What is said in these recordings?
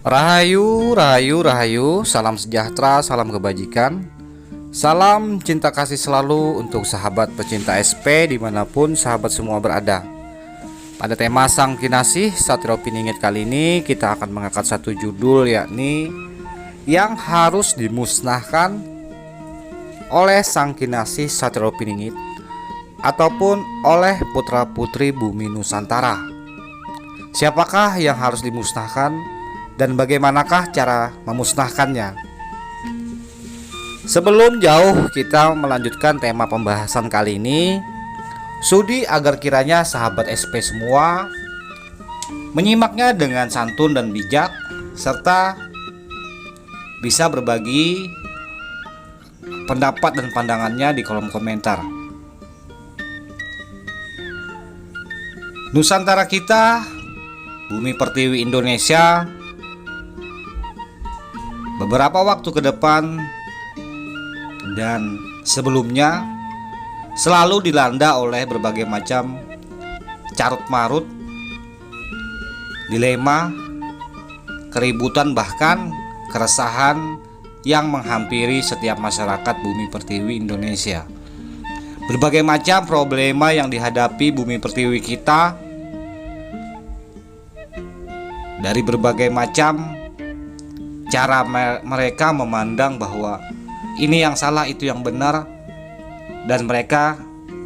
Rahayu, rahayu, rahayu, salam sejahtera, salam kebajikan. Salam cinta kasih selalu untuk sahabat pecinta SP dimanapun sahabat semua berada. Pada tema Sang Kinasih Satrio Piningit kali ini kita akan mengangkat satu judul, yakni yang harus dimusnahkan oleh Sang Kinasih Satrio Piningit ataupun oleh putra putri bumi Nusantara. Siapakah yang harus dimusnahkan dan bagaimanakah cara memusnahkannya? Sebelum jauh kita melanjutkan tema pembahasan kali ini, sudi agar kiranya sahabat SP semua menyimaknya dengan santun dan bijak, serta bisa berbagi pendapat dan pandangannya di kolom komentar. Nusantara kita, bumi pertiwi Indonesia, beberapa waktu ke depan dan sebelumnya selalu dilanda oleh berbagai macam carut marut, dilema, keributan, bahkan keresahan yang menghampiri setiap masyarakat bumi pertiwi Indonesia. Berbagai macam problema yang dihadapi bumi pertiwi kita dari berbagai macam cara mereka memandang bahwa ini yang salah, itu yang benar, dan mereka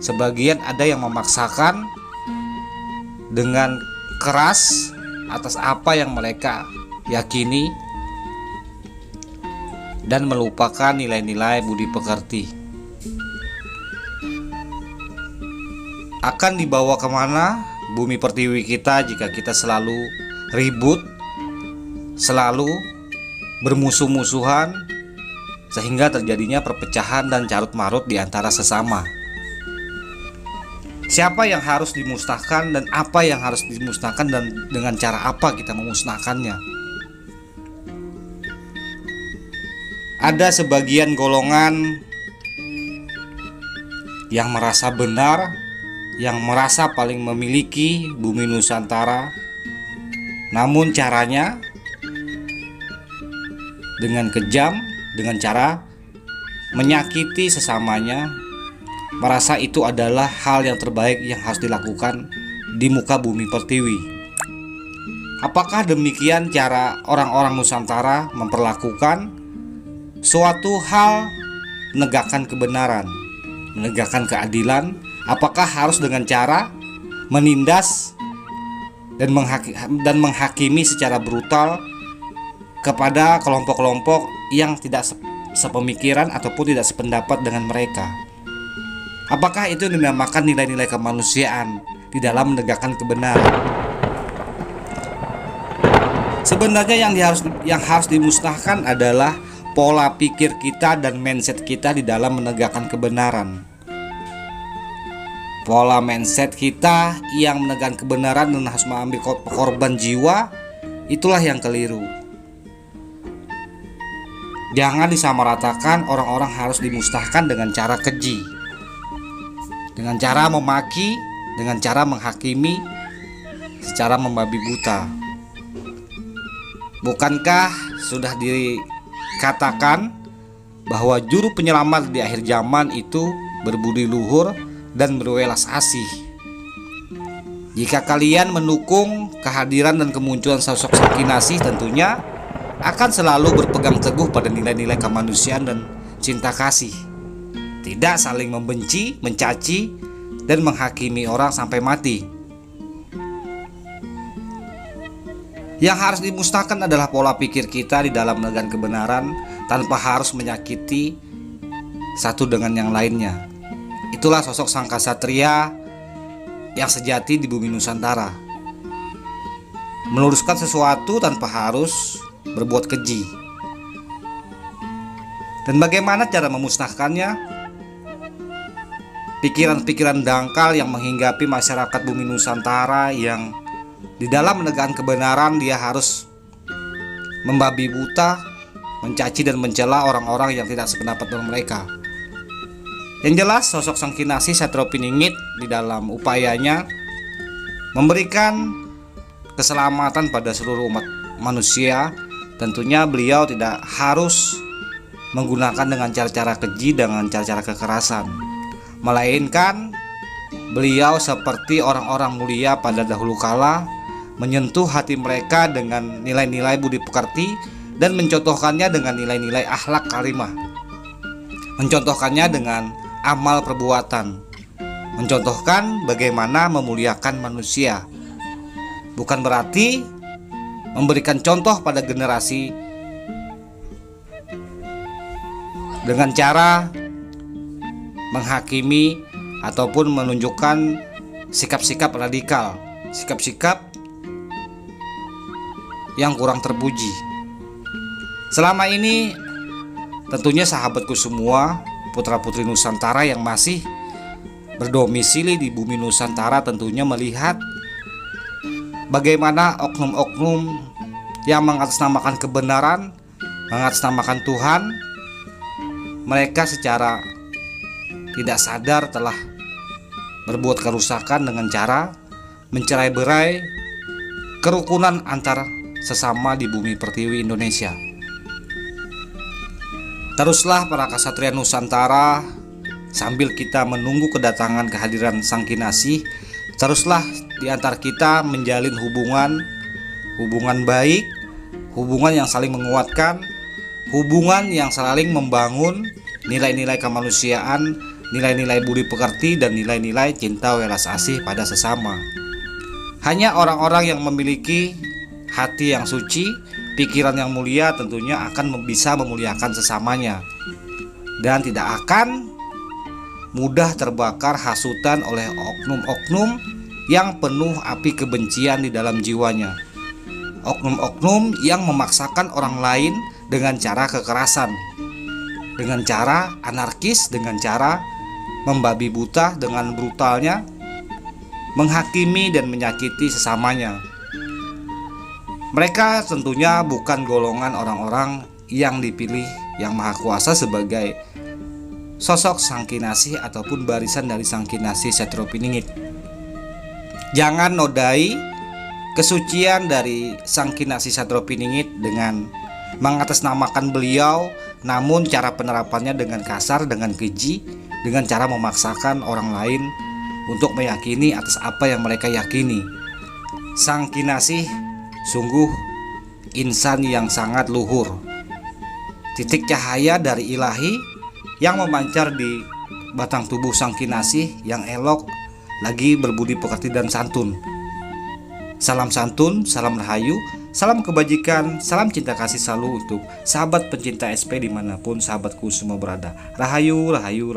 sebagian ada yang memaksakan dengan keras atas apa yang mereka yakini dan melupakan nilai-nilai budi pekerti. Akan dibawa kemana bumi pertiwi kita jika kita selalu ribut, selalu bermusuh-musuhan, sehingga terjadinya perpecahan dan carut marut di antara sesama. Siapa yang harus dimusnahkan dan apa yang harus dimusnahkan, dan dengan cara apa kita memusnahkannya? Ada sebagian golongan yang merasa benar, yang merasa paling memiliki bumi Nusantara, namun caranya dengan kejam, dengan cara menyakiti sesamanya, merasa itu adalah hal yang terbaik yang harus dilakukan di muka bumi pertiwi. Apakah demikian cara orang-orang Nusantara memperlakukan suatu hal, menegakkan kebenaran, menegakkan keadilan? Apakah harus dengan cara menindas dan menghakimi secara brutal kepada kelompok-kelompok yang tidak sepemikiran ataupun tidak sependapat dengan mereka? Apakah itu dinamakan nilai-nilai kemanusiaan di dalam menegakkan kebenaran? Sebenarnya yang harus dimusnahkan adalah pola pikir kita dan mindset kita di dalam menegakkan kebenaran. Pola mindset kita yang menegakkan kebenaran dan harus mengambil korban jiwa, itulah yang keliru. Jangan disamaratakan orang-orang harus dimusnahkan dengan cara keji, dengan cara memaki, dengan cara menghakimi secara membabi buta. Bukankah sudah dikatakan bahwa juru penyelamat di akhir zaman itu berbudi luhur dan berwelas asih? Jika kalian mendukung kehadiran dan kemunculan sosok Sang Kinasih, tentunya akan selalu berpegang teguh pada nilai-nilai kemanusiaan dan cinta kasih, tidak saling membenci, mencaci, dan menghakimi orang sampai mati. Yang harus dimusnahkan adalah pola pikir kita di dalam menegakkan kebenaran tanpa harus menyakiti satu dengan yang lainnya. Itulah sosok sang ksatria yang sejati di bumi Nusantara, meluruskan sesuatu tanpa harus berbuat keji. Dan bagaimana cara memusnahkannya? Pikiran-pikiran dangkal yang menghinggapi masyarakat bumi Nusantara, yang di dalam menegakkan kebenaran dia harus membabi buta, mencaci dan mencela orang-orang yang tidak sependapat dengan mereka. Yang jelas sosok Sang Kinasih Satrio Piningit di dalam upayanya memberikan keselamatan pada seluruh umat manusia Tentunya beliau tidak harus menggunakan dengan cara-cara keji, dengan cara-cara kekerasan, melainkan beliau seperti orang-orang mulia pada dahulu kala, menyentuh hati mereka dengan nilai-nilai budi pekerti dan mencontohkannya dengan nilai-nilai akhlak karimah, mencontohkannya dengan amal perbuatan, mencontohkan bagaimana memuliakan manusia. Bukan berarti memberikan contoh pada generasi dengan cara menghakimi ataupun menunjukkan sikap-sikap radikal, sikap-sikap yang kurang terpuji. Selama ini tentunya sahabatku semua, putra-putri Nusantara yang masih berdomisili di bumi Nusantara tentunya melihat bagaimana oknum-oknum yang mengatasnamakan kebenaran, mengatasnamakan Tuhan, mereka secara tidak sadar telah berbuat kerusakan dengan cara mencerai-berai kerukunan antar sesama di bumi pertiwi Indonesia. Teruslah para kesatria Nusantara, sambil kita menunggu kedatangan kehadiran Sang Kinasih, teruslah di antar kita menjalin hubungan baik, hubungan yang saling menguatkan, hubungan yang saling membangun nilai-nilai kemanusiaan, nilai-nilai budi pekerti, dan nilai-nilai cinta welas asih pada sesama. Hanya orang-orang yang memiliki hati yang suci, pikiran yang mulia tentunya akan bisa memuliakan sesamanya dan tidak akan mudah terbakar hasutan oleh oknum-oknum yang penuh api kebencian di dalam jiwanya. Oknum-oknum yang memaksakan orang lain dengan cara kekerasan, dengan cara anarkis, dengan cara membabi buta, dengan brutalnya menghakimi dan menyakiti sesamanya. Mereka tentunya bukan golongan orang-orang yang dipilih Yang Maha Kuasa sebagai sosok Sang Kinasih ataupun barisan dari Sang Kinasih Setropiningit. Jangan nodai kesucian dari Sang Kinasih Setropiningit dengan mengatasnamakan beliau, namun cara penerapannya dengan kasar, dengan keji, dengan cara memaksakan orang lain untuk meyakini atas apa yang mereka yakini. Sang Kinasih sungguh insan yang sangat luhur, titik cahaya dari ilahi yang memancar di batang tubuh Sang Kinasih yang elok, lagi berbudi pekerti dan santun. Salam santun, salam rahayu, salam kebajikan, salam cinta kasih selalu untuk sahabat pencinta SP dimanapun sahabatku semua berada. Rahayu, rahayu, rahayu.